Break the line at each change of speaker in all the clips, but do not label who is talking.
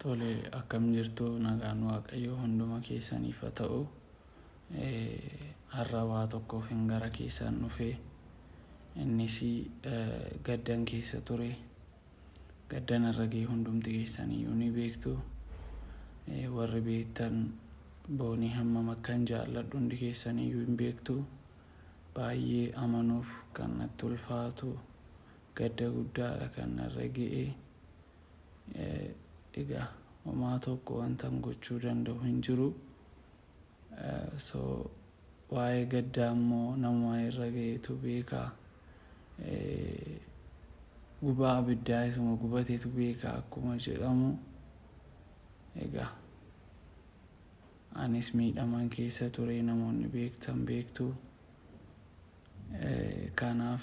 Tole akkam jirtu nagaan waaqayyo hunduma keessaniif haa ta'u. Har'a waa tokkoof hin gara keessan dhufe. Innis gaddan keessa ture. Gaddan irra ga'e hundumti keessaniyyuu ni beektu. Warri beektan boonii hammam akkan jaalladhu hundi keessaniyyuu hin beektu. Baay'ee amanuuf kan natti ulfaatu gadda guddaadha kan narra ga'e. Egaa homaa tokko wantan gochuu danda'u hin jiru. Waa'ee gaddaa immoo nama irra ga'etu beeka. Gubaa abiddaa isuma gubateetu beeka akkuma jedhamu. Egaa anis miidhaman keessa ture, namoonni beektan beektu. Kanaaf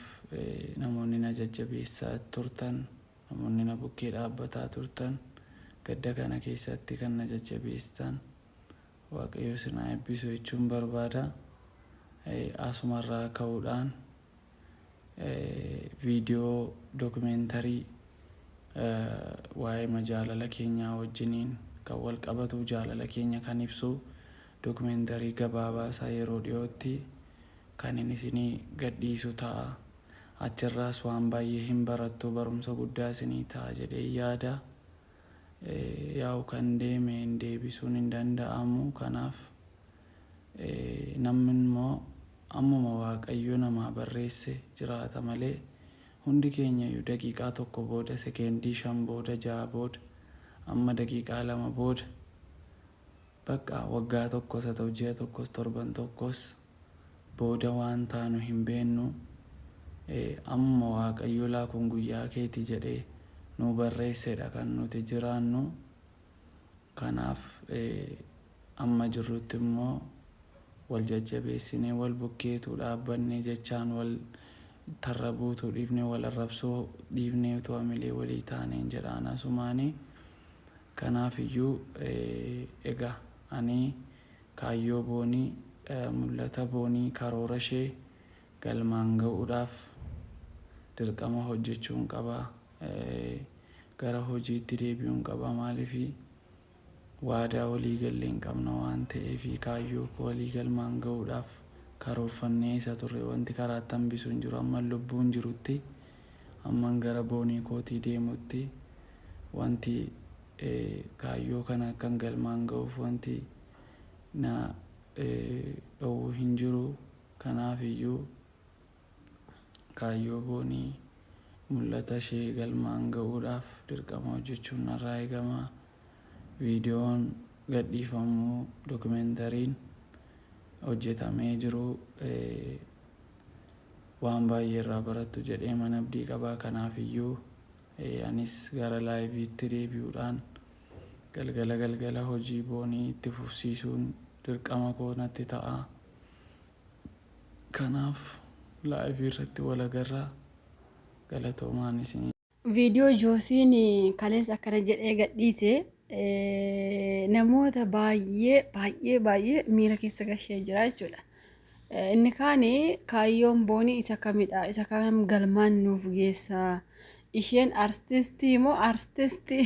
namoonni na jajjabeessaa turtan, namoonni na bukkee dhaabbataa turtan, gadda kana keessatti kan na jajjabeessitan waaqayyo isin haa eebbisu jechuun barbaada. Asumarraa ka'uudhaan viidiyoo dookumentarii waa'ee jaalala keenyaa wajjiniin kan wal qabatu, jaalala keenya kan ibsu dookumentarii gabaabaa isaa yeroo dhiyootti kan inni isinii gadhiisu ta'a. Achirraas waan baay'ee hin barattu, barumsa guddaa isinii ta'a jedhee yaada. Yaa'u kan deeme hin deebisuun hin danda'amu. Kanaaf namni immoo ammuma waaqayyo namaa barreesse jiraata malee hundi keenyayyuu daqiiqaa tokko booda, sekeendii 5 booda, 6 booda, amma daqiiqaa 2 booda, bakka waggaa tokkos haa ta'u ji'a tokkos torban tokkos booda waan taanu hin beennu. Amma waaqayyo laa kun guyyaa keeti jedhee nu barreessedha kan nuti jiraannu. Kanaaf amma jirrutti immoo wal jajjabeessinee wal bukkeetu dhaabbannee jechaan wal tarrabuutu dhiifnee wal arrabsoo dhiifnee utuu hamilee walii taaneen jedhaan asumaanii. Kanaaf iyyuu egaa ani kaayyoo boonii, mul'ata boonii, karoora ishee galmaan ga'uudhaaf dirqama hojjechuun qaba. Gara hojiitti deebi'uun qaba. Maaliifi waadaa walii gallee hin qabna waan ta'eef kaayyoo walii galmaan ga'uudhaaf karoorfannee isa turre wanti karaatti hambisu hin jiru. Amma lubbuun jirutti, amma gara boonii kootii deemutti wanti kaayyoo kana akkan galmaan ga'uuf wanti na dhowwu hin jiru. Kanaaf iyyuu kaayyoo boonii, mul'ata ishee galmaan ga'uudhaaf dirqama hojjechuun narraa eegama. Viidiyoon gadhiifamu, dookumentariin hojjetamee jiru waan baay'ee irraa barattu jedhee mana abdii qabaa. Kanaaf iyyuu anis gara laayiviitti deebi'uudhaan galgala hojii boonii itti fufsiisuun dirqama koo natti ta'a. Kanaaf laayivii irratti wal agarraa. Galatoomaan isin.
Viidiyoo Joosiin kaleessa akkana jedhee gadhiise namoota baay'ee miira keessa gashee jira jechuudha. Inni kaan kaayyoon boonii isa kamidha? Isa kam galmaan nuuf geessa? Isheen artistii moo artistii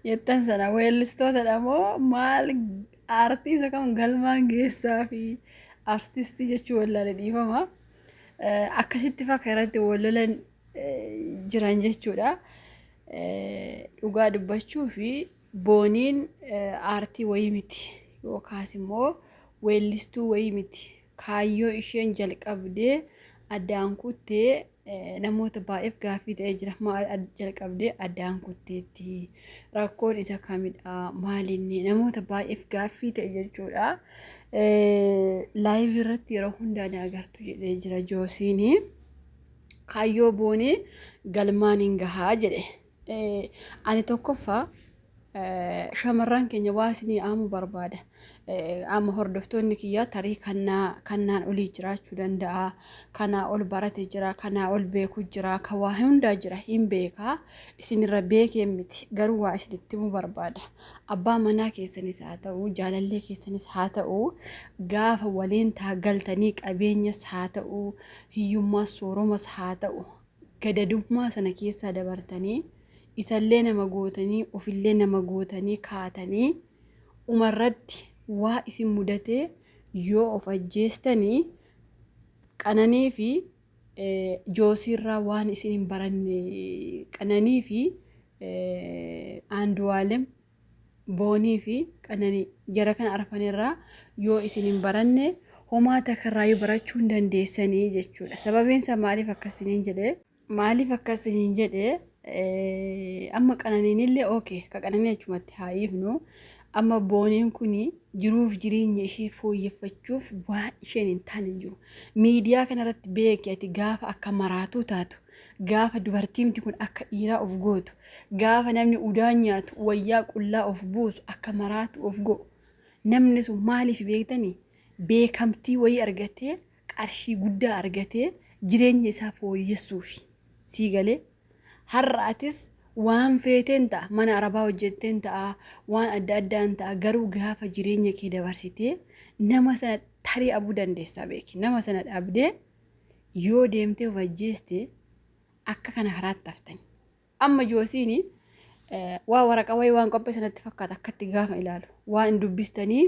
jettan sana weellistootadha moo maal aartii isa kam galmaan geessaa fi artistii jechuu wallaalee dhiifama. Akkasitti fakka irratti wallolan jiran jechuudha. Dhugaa dubbachuu fi booniin aartii wayii miti yookaas immoo weellistuu wayii miti. Kaayyoo isheen jalqabdee addaan kuttee namoota baay'eef gaaffii ta'ee jira. Maal jalqabdee addaan kutteetti? Rakkoon isa kamidha? Maalinni namoota baay'eef gaaffii ta'e jechuudha. Laayivii irratti yeroo hundaa ni agartu jedhee jira Joosiin. Kaayyoo boonii galmaan hin gahaa jedhe. Ani tokkoffaa shamarran keenya waa isinii aamu barbaada. Amma hordoftoonni kiyyaa tarii kannaan olii jiraachuu danda'a. Kanaa ol barate jira, kanaa ol beeku jira, kan waa hundaa jira hin beekaa. Isinirra beekee miti garuu waa isinitti himuu barbaada. Abbaa manaa keessanis haa ta'u, jaalallee keessanis haa ta'u, gaafa waliin taagaltanii qabeenyas haa ta'u, hiyyummaas sooromas haa ta'u, gadadummaa sana keessaa dabartanii isallee nama gootanii ofillee nama gootanii kaatanii umarratti waa isin mudatee yoo of ajjeestanii Qananii fi Joosiirraa waan isin hin baranne Qananii fi Andu'aalem Boonii fi Qananii jara kana arfanirraa yoo isin hin baranne homaa takkarraa barachuu hin dandeessanii jechuudha. Sababiin isaa maaliif akkasiniin jedhee amma Qananiin illee okay ka Qananii achumatti haa hiifnu. Amma Booniin kun jiruuf jireenya ishee fooyyeffachuuf waan isheen hin taane jiru. Miidiyaa kanarratti beeki ati gaafa akka maraatuu taatu, gaafa dubartiimti kun akka dhiiraa of gootu, gaafa namni udaan nyaatu wayyaa qullaa of buusu akka maraatu of go'u. Namni sun maaliif beektanii? Beekamtii wayii argatee, qarshii guddaa argatee jireenya isaa fooyyessuufi. Sii galee har'aatis waan feeteen ta'a mana arabaa hojjetteen ta'a waan adda addaan ta'a garuu gaafa jireenya kee dabarsitee nama sana tarii abuu dandeessaa beeki. Nama sana dhabdee yoo deemtee of ajjeeste akka kana karaatti haftani. Amma Joosiin waa waraqa wayii waan qophee sanatti fakkaata akkatti gaafa ilaalu waan dubbistanii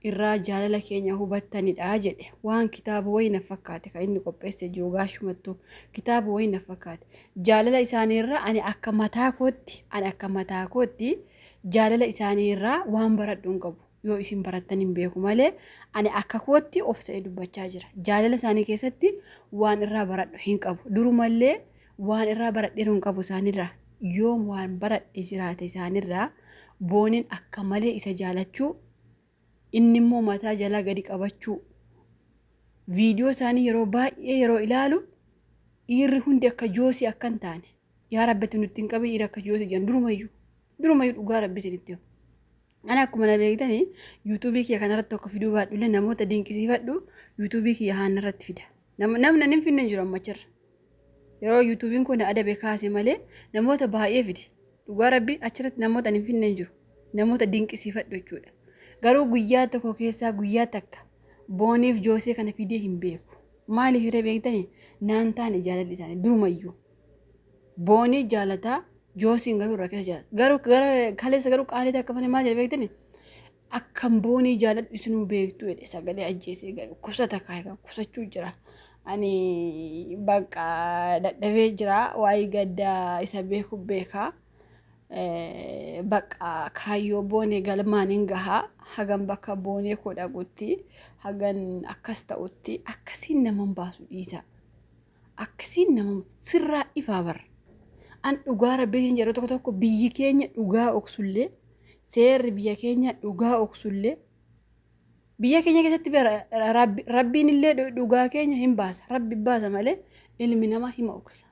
irraa jaalala keenya hubattanidha jedhe waan kitaaba wayii na fakkaate kan inni qopheesse jiru gaashumattuu kitaaba wayii na fakkaate jaalala isaaniirraa ani akka mataa kootti jaalala isaaniirraa waan baradhu hin qabu yoo isin barattan hin beeku malee ani akka kootti of ta'e dubbachaa jira jaalala isaanii keessatti waan irraa baradhu hin qabu durumallee waan irraa baradheeru hin qabu isaaniirraa yoo waan baradhe jiraate isaaniirraa Booniin akka malee isa jaalachuu inni immoo mataa jalaa gadi qabachuu viidiyoo isaanii yeroo baay'ee yeroo ilaalu dhiirri hundi akka Joosii akka hin taane yaa rabbitti nutti hin qabin dhiira akka Joosii jedhan durumayyuu dhugaa rabbitti itti ana akkuma na beektanii yuutuubii kiyya kanarratti akka fiduu baadhullee namoota dinqisiifadhu yuutuubii kiyya haanarratti fida namni hin finne jiru ammachirra yeroo yuutuubiin kun adabe kaase malee namoota baay'ee fide dhugaa rabbii achirratti namoota hin finne jiru namoota dinqisiifadhu jechuudha garuu guyyaa tokko keessaa guyyaa takka Booniif Joosii kana fidee hin beeku maaliif irra beektanii naan taane jaalalli isaanii durumayyuu Boonii jaalataa Joosiin garuu irra keessa jaalata garuu kaleessa garuu qaalii akka malee maal jedhe beektanii akkam Boonii jaaladhu isinuu beektu jedhe sagalee ajjeesee garuu kusata kaayee kusachuu jira. Ani bakka dadhabee jira waa'ee gaddaa isa beeku beekaa bakka kaayyoo Boonee galmaan hin gahaa hagan bakka Boonee koo dhaqutti hagan akkas ta'utti akkasiin nama baasu dhiisa akkasiin nama sirraa ifaa bara an dhugaa rabbiin jedhu tokko biyyi keenya dhugaa oksullee seerri biyya keenya dhugaa oksullee biyya keenya keessatti rabbiin illee dhugaa keenya hin baasa rabbi baasa malee ilmi namaa hima oksa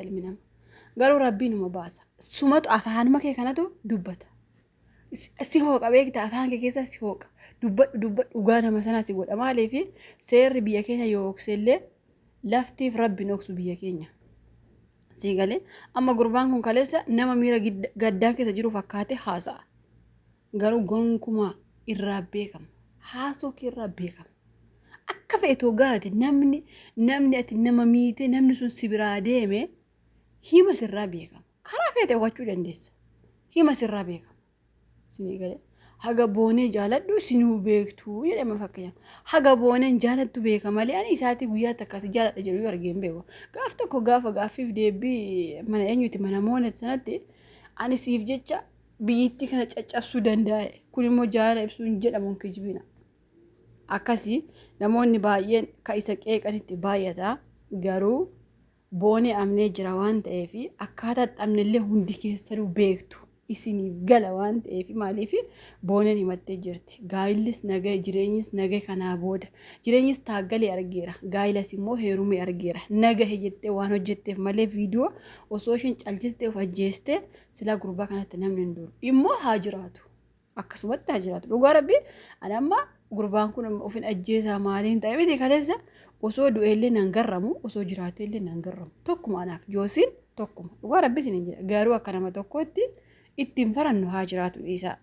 ilmi namaa garuu rabbiin hima baasa sumatu afaanuma kee kanatu dubbata si hooqa beekta afaan kee keessa si hooqa dubbadhu dhugaa nama sanaa si godha maaliif seerri biyya keenya yoo oksellee laftiif rabbiin oksu biyya keenya si galee amma gurbaan kun kaleessa nama miira gaddaa keessa jiru fakkaate haasa'a garuu gonkumaa irraa beekama haasoo kee irraa beekama akka feetoo gaate namni ati nama miite namni sun si biraa deeme hima sirraa beekama karaa feete hubachuu dandeessa hima sirraa beekama si galee haga Boonee jaaladhu isinuu beektu jedhama fakkeenyaaf haga Booneen jaalattu beeka malee ani isaatti guyyaa takkaas jaaladha jedhu argeen beeku gaaf tokko gaaffiif deebii mana eenyuti mana Moonet sanatti ani siif jecha biyyittii kana caccabsuu danda'a kun immoo jaalala ibsuu hin jedhamu kijibina akkasii namoonni baay'een ka isa qeeqanitti baay'ata garuu Boonee amnee jira waan ta'eef akkaataa dhabnellee hundi keessanuu beektu isiniif gala waan ta'eef maaliif Booneen himattee jirti gaayillis nagaa jireenyis nagaa kanaa booda jireenyis taaggalee argeera gaayilas immoo heerumee argeera nagaa jettee waan hojjetteef malee viidiyoo osoo isheen caljittee of ajjeestee silaa gurbaa kanatti namni hin duru immoo haa jiraatu akkasumatti haa jiraatu dhugaa rabbii ani amma gurbaan kun ofin ajjeesaa maaliin ta'e miti kaleessa osoo du'eellee nan garramu osoo jiraateellee nan garramu tokkuma anaaf Joosiin tokkuma dhugaa rabbii isin hin jedha garuu akka nama tokkotti ittiin farannu haa jiraatu isaa